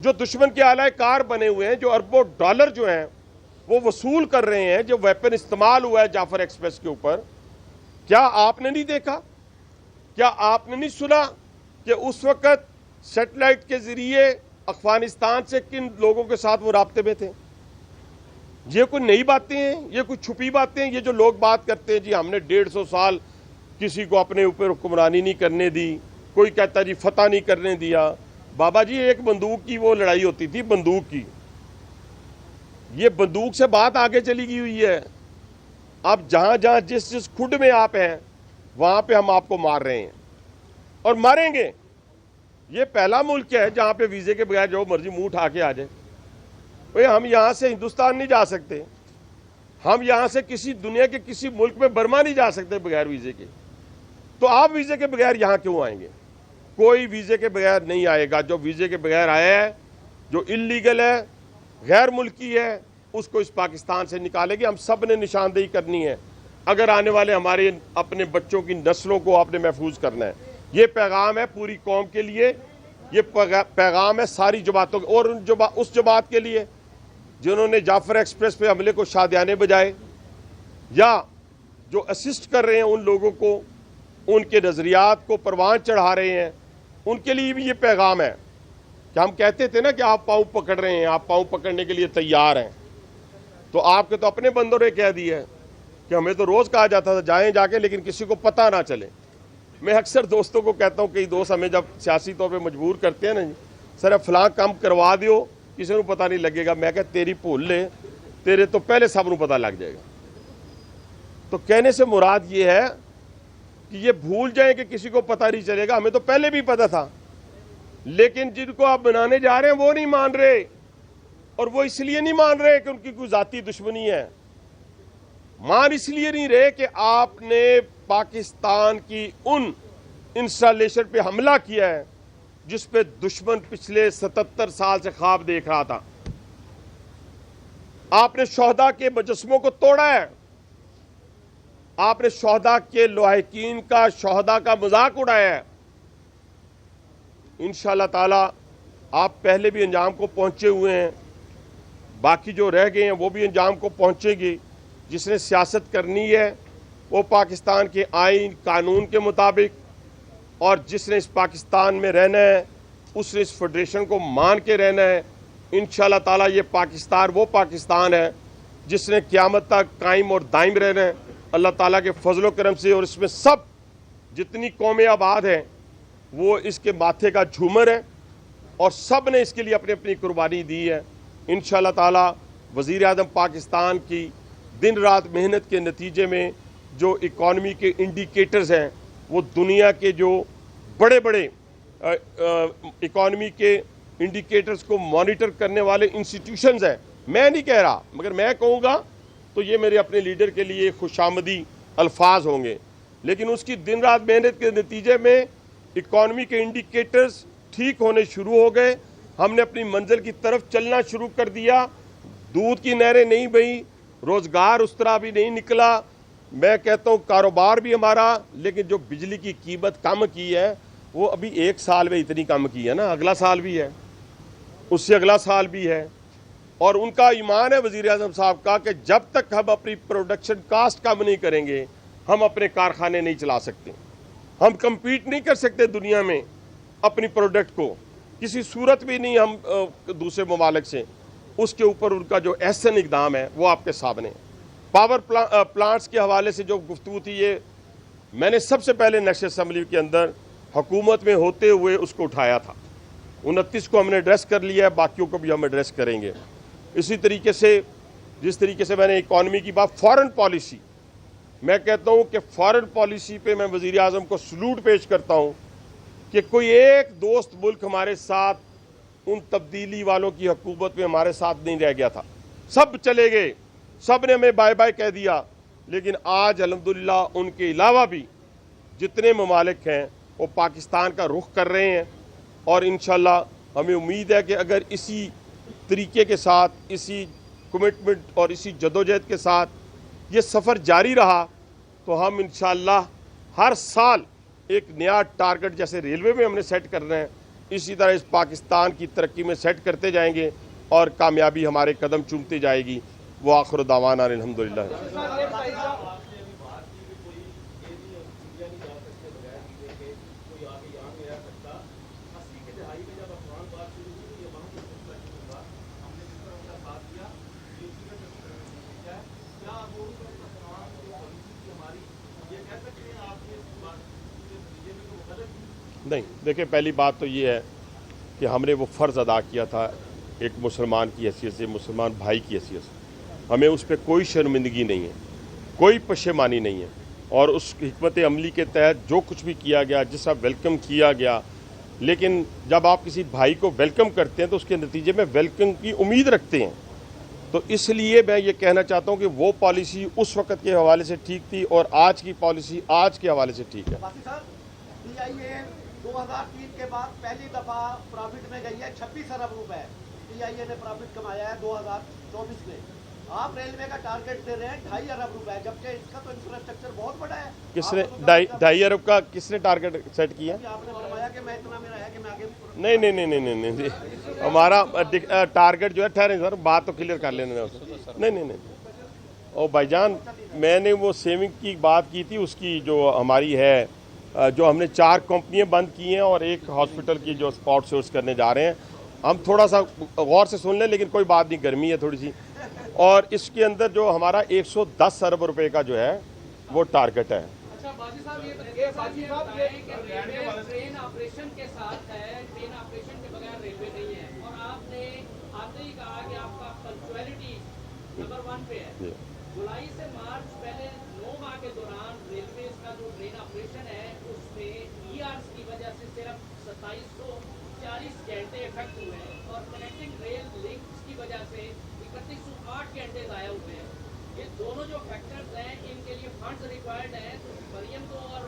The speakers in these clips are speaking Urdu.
جو دشمن کے آلائے کار بنے ہوئے ہیں، جو اربوں ڈالر جو ہیں وہ وصول کر رہے ہیں، جو ویپن استعمال ہوا ہے جعفر ایکسپریس کے اوپر، کیا آپ نے نہیں دیکھا؟ کیا آپ نے نہیں سنا کہ اس وقت سیٹلائٹ کے ذریعے افغانستان سے کن لوگوں کے ساتھ وہ رابطے میں تھے؟ یہ کوئی نئی باتیں ہیں؟ یہ کوئی چھپی باتیں ہیں؟ یہ جو لوگ بات کرتے ہیں جی ہم نے 150 سال کسی کو اپنے اوپر حکمرانی نہیں کرنے دی، کوئی کہتا جی فتح نہیں کرنے دیا۔ بابا جی ایک بندوق کی وہ لڑائی ہوتی تھی، بندوق کی، یہ بندوق سے بات آگے چلی گئی ہوئی ہے۔ اب جہاں جہاں جس جس کھڈ میں آپ ہیں وہاں پہ ہم آپ کو مار رہے ہیں اور ماریں گے۔ یہ پہلا ملک ہے جہاں پہ ویزے کے بغیر جو مرضی منہ اٹھا کے آ جائے۔ بھئی ہم یہاں سے ہندوستان نہیں جا سکتے، ہم یہاں سے کسی دنیا کے کسی ملک میں برما نہیں جا سکتے بغیر ویزے کے، تو آپ ویزے کے بغیر یہاں کیوں آئیں گے؟ کوئی ویزے کے بغیر نہیں آئے گا۔ جو ویزے کے بغیر آیا ہے، جو انلیگل ہے، غیر ملکی ہے، اس کو اس پاکستان سے نکالے گی۔ ہم سب نے نشاندہی کرنی ہے اگر آنے والے ہمارے اپنے بچوں کی نسلوں کو آپ نے محفوظ کرنا ہے۔ یہ پیغام ہے پوری قوم کے لیے، یہ پیغام ہے ساری جماعتوں اور اس جماعت کے لیے جنہوں نے جعفر ایکسپریس پہ حملے کو شادیانے بجائے یا جو اسسٹ کر رہے ہیں ان لوگوں کو، ان کے نظریات کو پروان چڑھا رہے ہیں، ان کے لیے بھی یہ پیغام ہے کہ ہم کہتے تھے نا کہ آپ پاؤں پکڑ رہے ہیں، آپ پاؤں پکڑنے کے لیے تیار ہیں، تو آپ کے تو اپنے بندوں نے کہہ دیا ہے کہ ہمیں تو روز کہا جاتا تھا جائیں جا کے لیکن کسی کو پتہ نہ چلے۔ میں اکثر دوستوں کو کہتا ہوں، کئی دوست ہمیں جب سیاسی طور پہ مجبور کرتے ہیں نا جی سر فلاں کام کروا دیو کسی کو پتہ نہیں لگے گا، میں کہ تیری بھول لے، تیرے تو پہلے سب کو پتہ لگ جائے گا۔ تو کہنے سے مراد یہ ہے کہ یہ بھول جائیں کہ کسی کو پتہ نہیں چلے گا، ہمیں تو پہلے بھی پتہ تھا، لیکن جن کو آپ بنانے جا رہے ہیں وہ نہیں مان رہے، اور وہ اس لیے نہیں مان رہے کہ ان کی کوئی ذاتی دشمنی ہے، مان اس لیے نہیں رہے کہ آپ نے پاکستان کی ان انسٹالیشن پہ حملہ کیا ہے جس پہ دشمن پچھلے 77 سال سے خواب دیکھ رہا تھا۔ آپ نے شہداء کے مجسموں کو توڑا ہے، آپ نے شہداء کے لواحقین کا، شہداء کا مذاق اڑایا ہے۔ انشاءاللہ تعالی آپ پہلے بھی انجام کو پہنچے ہوئے ہیں، باقی جو رہ گئے ہیں وہ بھی انجام کو پہنچے گی۔ جس نے سیاست کرنی ہے وہ پاکستان کے آئین قانون کے مطابق، اور جس نے اس پاکستان میں رہنا ہے اس نے اس فیڈریشن کو مان کے رہنا ہے۔ انشاءاللہ تعالی یہ پاکستان وہ پاکستان ہے جس نے قیامت تک قائم اور دائم رہنا ہے اللہ تعالیٰ کے فضل و کرم سے، اور اس میں سب جتنی قومیں آباد ہیں وہ اس کے ماتھے کا جھومر ہے اور سب نے اس کے لیے اپنی اپنی قربانی دی ہے۔ انشاءاللہ تعالی وزیر اعظم پاکستان کی دن رات محنت کے نتیجے میں جو اکانومی کے انڈیکیٹرز ہیں، وہ دنیا کے جو بڑے بڑے اکانومی کے انڈیکیٹرز کو مانیٹر کرنے والے انسٹیٹیوشنز ہیں، میں نہیں کہہ رہا مگر میں کہوں گا تو یہ میرے اپنے لیڈر کے لیے خوشامدی الفاظ ہوں گے، لیکن اس کی دن رات محنت کے نتیجے میں اکانومی کے انڈیکیٹرز ٹھیک ہونے شروع ہو گئے، ہم نے اپنی منزل کی طرف چلنا شروع کر دیا، دودھ کی نہریں نہیں بہیں، روزگار اس طرح بھی نہیں نکلا، میں کہتا ہوں کاروبار بھی ہمارا، لیکن جو بجلی کی قیمت کم کی ہے وہ ابھی 1 سال میں اتنی کم کی ہے نا، اگلا سال بھی ہے، اس سے اگلا سال بھی ہے، اور ان کا ایمان ہے وزیر اعظم صاحب کا کہ جب تک ہم اپنی پروڈکشن کاسٹ کم نہیں کریں گے ہم اپنے کارخانے نہیں چلا سکتے، ہم کمپیٹ نہیں کر سکتے دنیا میں اپنی پروڈکٹ کو کسی صورت بھی نہیں، ہم دوسرے ممالک سے۔ اس کے اوپر ان کا جو احسن اقدام ہے وہ آپ کے سامنے۔ پاور پلانٹس کے حوالے سے جو گفتگو تھی، یہ میں نے سب سے پہلے نیشنل اسمبلی کے اندر حکومت میں ہوتے ہوئے اس کو اٹھایا تھا، 29 کو ہم نے ایڈریس کر لیا ہے، باقیوں کو بھی ہم ایڈریس کریں گے۔ اسی طریقے سے جس طریقے سے میں نے اکانومی کی بات، فارن پالیسی، میں کہتا ہوں کہ فارن پالیسی پہ میں وزیر اعظم کو سلوٹ پیش کرتا ہوں کہ کوئی ایک دوست ملک ہمارے ساتھ ان تبدیلی والوں کی حکومت میں ہمارے ساتھ نہیں رہ گیا تھا، سب چلے گئے، سب نے ہمیں بائے بائے کہہ دیا، لیکن آج الحمدللہ ان کے علاوہ بھی جتنے ممالک ہیں وہ پاکستان کا رخ کر رہے ہیں، اور انشاءاللہ ہمیں امید ہے کہ اگر اسی طریقے کے ساتھ، اسی کمٹمنٹ اور اسی جدوجہد کے ساتھ یہ سفر جاری رہا تو ہم انشاءاللہ ہر سال ایک نیا ٹارگٹ، جیسے ریلوے میں ہم نے سیٹ کرنا ہے، اسی طرح اس پاکستان کی ترقی میں سیٹ کرتے جائیں گے اور کامیابی ہمارے قدم چومتی جائے گی. وہ آخر دعوانا الحمدللہ. نہیں دیکھیں، پہلی بات تو یہ ہے کہ ہم نے وہ فرض ادا کیا تھا ایک مسلمان کی حیثیت سے، مسلمان بھائی کی حیثیت سے. ہمیں اس پہ کوئی شرمندگی نہیں ہے، کوئی پشیمانی نہیں ہے، اور اس حکمت عملی کے تحت جو کچھ بھی کیا گیا، جیسا ویلکم کیا گیا. لیکن جب آپ کسی بھائی کو ویلکم کرتے ہیں تو اس کے نتیجے میں ویلکم کی امید رکھتے ہیں. تو اس لیے میں یہ کہنا چاہتا ہوں کہ وہ پالیسی اس وقت کے حوالے سے ٹھیک تھی اور آج کی پالیسی آج کے حوالے سے ٹھیک ہے. 2003 کے بعد پہلی دفعہ پرافٹ میں گئی ہے 26 ارب روپے. پی آئی اے نے پرافٹ کمایا ہے 2024 میں. آپ ریلوے کا ٹارگٹ دے رہے ہیں 2.5 ارب روپے، جبکہ اس کا تو انفراسٹرکچر بہت بڑا ہے. کس نے 2.5 ارب کا کس نے ٹارگٹ سیٹ کیا؟ آپ نے فرمایا کہ میں اتنا میرا ہے کہ میں آگے نہیں ہمارا ٹارگٹ جو ہے، ٹھہریں سر بات تو کلیئر کر لینا. نہیں او بھائی جان، میں نے وہ سیونگ کی بات کی تھی، اس کی جو ہماری ہے، جو ہم نے 4 کمپنیاں بند کی ہیں اور ایک ہاسپٹل کی جو اسپاٹ سورس کرنے جا رہے ہیں. ہم تھوڑا سا غور سے سن لیں، لیکن کوئی بات نہیں، گرمی ہے تھوڑی سی. اور اس کے اندر جو ہمارا 110 ارب روپے کا جو ہے وہ ٹارگٹ ہے. اچھا باجی صاحب، یہ ٹرین آپریشن کے ساتھ ہے، ٹرین آپریشن کے بغیر ریلوے نہیں ہے، اور آپ نے آتے ہی کہا کہ آپ کا پنکچویلٹی نمبر 1 پہ ہے. جولائی سے مارچ پہلے 9 ماہ کے دوران ریلویز کا جو ٹرین آپریشن ہے اس میں ای آرز کی وجہ سے صرف 2740 گھنٹے افیکٹ ہوئے ہیں، اور کنیکٹنگ ریل لنکس کی وجہ سے 3108 گھنٹے ضائع ہوئے ہیں. یہ دونوں جو فیکٹرز ہیں ان کے لیے فنڈز ریکوائرڈ ہیں. مریم تو اور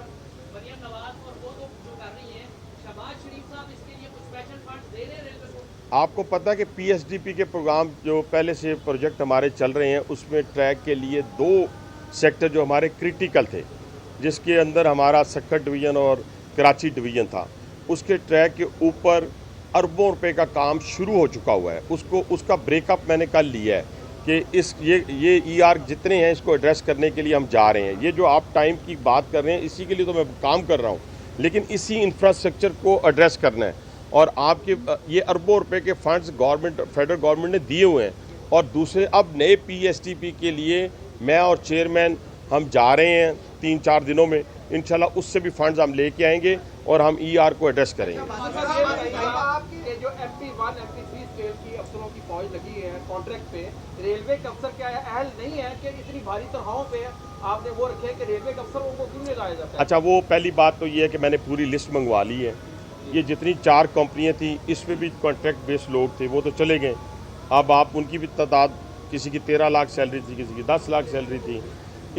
مریم نواز اور وہ تو جو کر رہی ہیں، شہباز شریف صاحب اس کے لیے کچھ اسپیشل فنڈز دے رہے ہیں ریلوے کو. آپ کو پتہ ہے کہ پی ایس ڈی پی کے پروگرام جو پہلے سے پروجیکٹ ہمارے چل رہے ہیں، اس میں ٹریک کے لیے 2 سیکٹر جو ہمارے کریٹیکل تھے، جس کے اندر ہمارا سکھر ڈویژن اور کراچی ڈویژن تھا، اس کے ٹریک کے اوپر اربوں روپے کا کام شروع ہو چکا ہوا ہے. اس کا بریک اپ میں نے کل لیا ہے کہ یہ ای آر جتنے ہیں اس کو ایڈریس کرنے کے لیے ہم جا رہے ہیں. یہ جو آپ ٹائم کی بات کر رہے ہیں، اسی کے لیے تو میں کام کر رہا ہوں، لیکن اسی انفراسٹرکچر کو ایڈریس کرنا ہے. اور آپ کے یہ اربوں روپے کے فنڈز فیڈرل گورنمنٹ نے دیے ہوئے ہیں. اور دوسرے اب نئے پی ایس ٹی پی کے لیے میں اور چیئرمین ہم جا رہے ہیں 3-4 دنوں میں. انشاءاللہ اس سے بھی فنڈز ہم لے کے آئیں گے اور ہم ای آر کو ایڈریس کریں گے. جو MP1 MP3 اسکیل کی افسروں کی فوج لگی ہے کانٹریکٹ پہ، ریلوے کے افسر کیا ہے اہل نہیں ہے کہ اتنی بھاری تنخواہوں پہ آپ نے وہ رکھے کہ ریلوے کے افسروں کو کیوں نہیں لایا جاتا ہے؟ اچھا، وہ پہلی بات تو یہ ہے کہ میں نے پوری لسٹ منگوا لی ہے. یہ جتنی 4 کمپنیاں تھیں، اس میں بھی کانٹریکٹ بیس لوگ تھے، وہ تو چلے گئے. اب آپ ان کی بھی تعداد، کسی کی 13 لاکھ سیلری تھی، کسی کی 10 لاکھ سیلری تھی.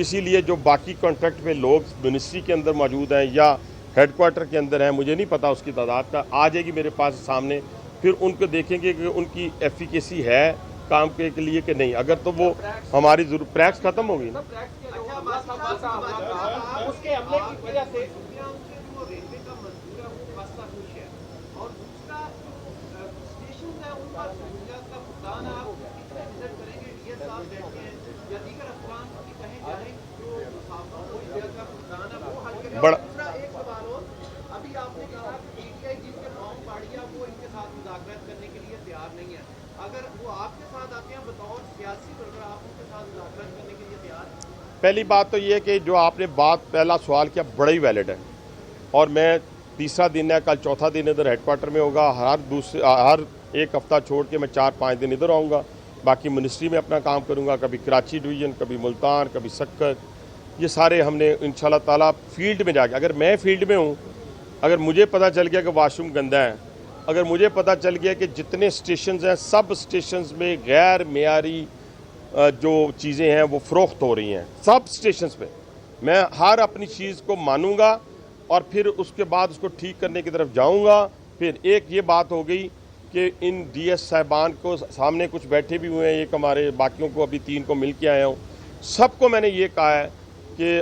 اسی لیے جو باقی کانٹریکٹ پہ لوگ منسٹری کے اندر موجود ہیں یا ہیڈ کوارٹر کے اندر ہیں، مجھے نہیں پتا اس کی تعداد کا، آ جائے گی میرے پاس سامنے. پھر ان کو دیکھیں گے کہ ان کی ایفیکیسی ہے کام کے لیے کہ نہیں. اگر تو وہ ہماری ضرورت پریکس ختم ہوگی نا. اس کے عملے کی وجہ سے بڑا ابھی آپ نے کہا کہ پی ٹی آئی جن کے نام پاڑیا وہ ان کے ساتھ مذاکرات کرنے کے لیے تیار نہیں ہے. اگر وہ آپ کے ساتھ آتے ہیں بطور سیاسی سربراہ، آپ ان کے ساتھ مذاکرات کرنے کے لیے تیار ہیں؟ پہلی بات تو یہ کہ جو آپ نے پہلا سوال کیا بڑا ہی ویلڈ ہے، اور میں 3را دن ہے، کل 4تھا دن ادھر ہیڈ کوارٹر میں ہوگا. ہر ایک ہفتہ چھوڑ کے میں 4-5 دن ادھر آؤں گا. باقی منسٹری میں اپنا کام کروں گا، کبھی کراچی ڈویژن، کبھی ملتان، کبھی سکر. یہ سارے ہم نے انشاءاللہ تعالیٰ فیلڈ میں جا کے، اگر میں فیلڈ میں ہوں، اگر مجھے پتہ چل گیا کہ واش روم گندہ ہے، اگر مجھے پتہ چل گیا کہ جتنے اسٹیشنز ہیں سب اسٹیشنز میں غیر معیاری جو چیزیں ہیں وہ فروخت ہو رہی ہیں سب اسٹیشنز پہ، میں ہر اپنی چیز کو مانوں گا اور پھر اس کے بعد اس کو ٹھیک کرنے کی طرف جاؤں گا. پھر ایک یہ بات ہو گئی کہ ان ڈی ایس صاحبان کو سامنے کچھ بیٹھے بھی ہوئے ہیں، ایک ہمارے باقیوں کو ابھی 3 کو مل کے آیا ہوں، سب کو میں نے یہ کہا ہے کہ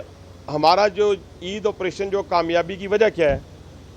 ہمارا جو عید آپریشن جو کامیابی کی وجہ کیا ہے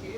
6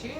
6